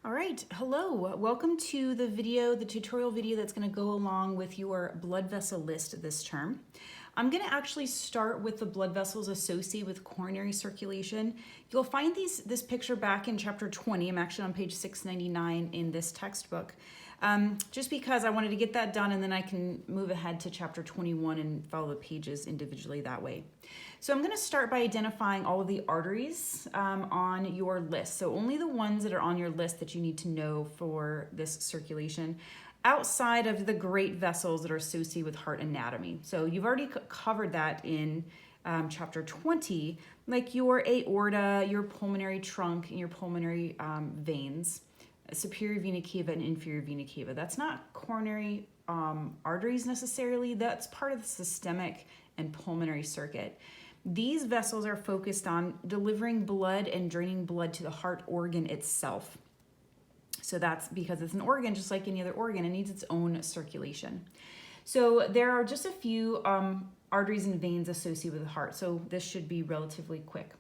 All right, hello. Welcome to the tutorial video that's going to go along with your blood vessel list this term. I'm going to actually start with the blood vessels associated with coronary circulation. You'll find this picture back in chapter 20. I'm actually on page 699 in this textbook. Just because I wanted to get that done and then I can move ahead to chapter 21 and follow the pages individually that way. So I'm going to start by identifying all of the arteries on your list. So only the ones that are on your list that you need to know for this circulation outside of the great vessels that are associated with heart anatomy. So you've already covered that in chapter 20, like your aorta, your pulmonary trunk, and your pulmonary veins, superior vena cava and inferior vena cava. That's not coronary arteries necessarily. That's part of the systemic and pulmonary circuit. These vessels are focused on delivering blood and draining blood to the heart organ itself. So that's because it's an organ just like any other organ. It needs its own circulation. So there are just a few arteries and veins associated with the heart. So this should be relatively quick.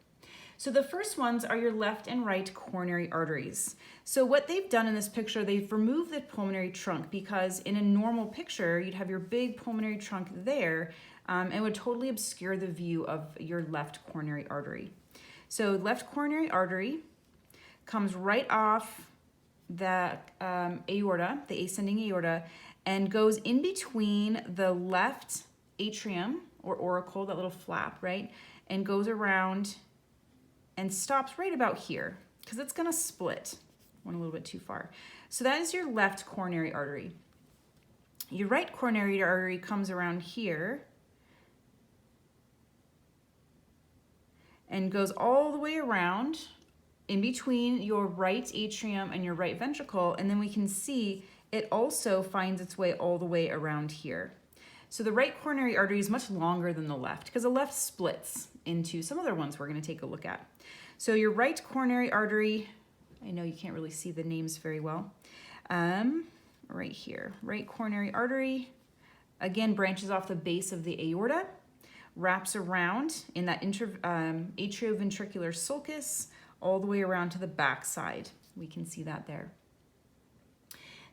So the first ones are your left and right coronary arteries. So what they've done in this picture, they've removed the pulmonary trunk because in a normal picture, you'd have your big pulmonary trunk there and would totally obscure the view of your left coronary artery. So left coronary artery comes right off the aorta, the ascending aorta, and goes in between the left atrium or auricle, that little flap, right? And goes around and stops right about here because it's going to split. Went a little bit too far. So that is your left coronary artery. Your right coronary artery comes around here and goes all the way around in between your right atrium and your right ventricle, and then we can see it also finds its way all the way around here. So the right coronary artery is much longer than the left because the left splits into some other ones we're going to take a look at. So your right coronary artery, I know you can't really see the names very well, right here, right coronary artery, again branches off the base of the aorta, wraps around in that atrioventricular sulcus all the way around to the back side. We can see that there.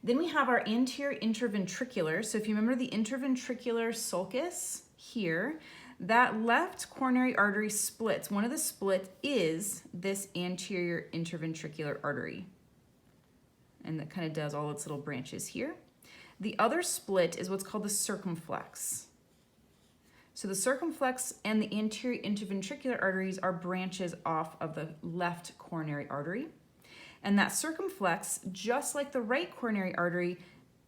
Then we have our anterior interventricular. So if you remember the interventricular sulcus here, that left coronary artery splits. One of the split is this anterior interventricular artery. And that kind of does all its little branches here. The other split is what's called the circumflex. So the circumflex and the anterior interventricular arteries are branches off of the left coronary artery. And that circumflex, just like the right coronary artery,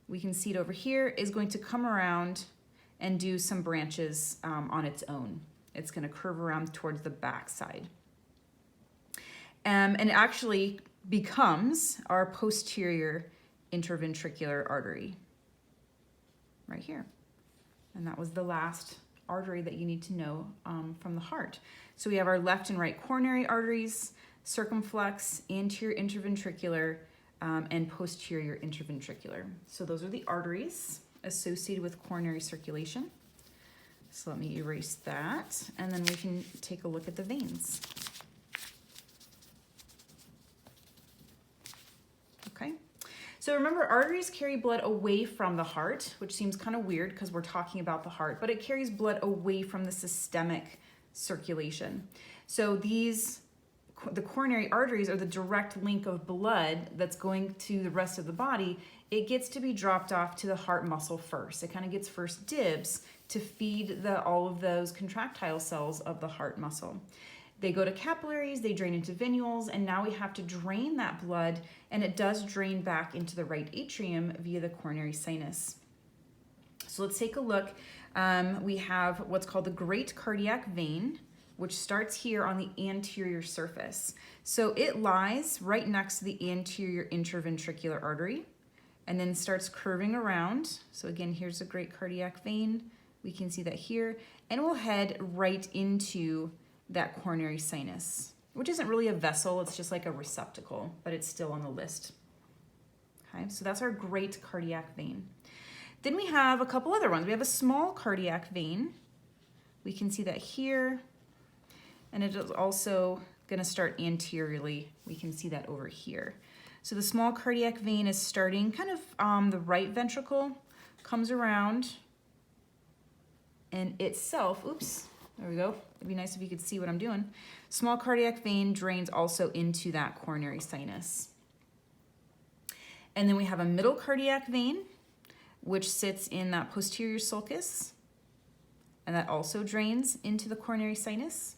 we can see it over here, is going to come around and do some branches on its own. It's going to curve around towards the back side. And it actually becomes our posterior interventricular artery right here. And that was the last artery that you need to know from the heart. So we have our left and right coronary arteries, circumflex, anterior interventricular, and posterior interventricular. So those are the arteries associated with coronary circulation. So let me erase that, and then we can take a look at the veins. Okay. So remember, arteries carry blood away from the heart, which seems kind of weird because we're talking about the heart, but it carries blood away from the systemic circulation. So the coronary arteries are the direct link of blood that's going to the rest of the body. It gets to be dropped off to the heart muscle first. It kind of gets first dibs to feed all of those contractile cells of the heart muscle. They go to capillaries, they drain into venules, and now we have to drain that blood, and it does drain back into the right atrium via the coronary sinus. So let's take a look. We have what's called the great cardiac vein, which starts here on the anterior surface. So it lies right next to the anterior interventricular artery and then starts curving around. So again, here's a great cardiac vein. We can see that here, and we'll head right into that coronary sinus, which isn't really a vessel, it's just like a receptacle, but it's still on the list. Okay, so that's our great cardiac vein. Then we have a couple other ones. We have a small cardiac vein. We can see that here, and it is also going to start anteriorly. We can see that over here. So the small cardiac vein is starting kind of the right ventricle, comes around, and itself, oops, there we go. It'd be nice if you could see what I'm doing. Small cardiac vein drains also into that coronary sinus. And then we have a middle cardiac vein, which sits in that posterior sulcus, and that also drains into the coronary sinus.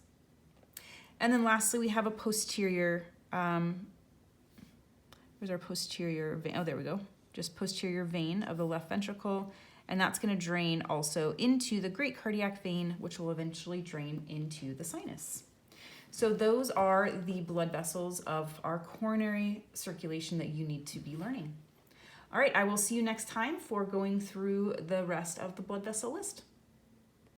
And then lastly, we have a posterior, where's our posterior vein? Oh, there we go. Just posterior vein of the left ventricle, and that's going to drain also into the great cardiac vein, which will eventually drain into the sinus. So those are the blood vessels of our coronary circulation that you need to be learning. All right, I will see you next time for going through the rest of the blood vessel list.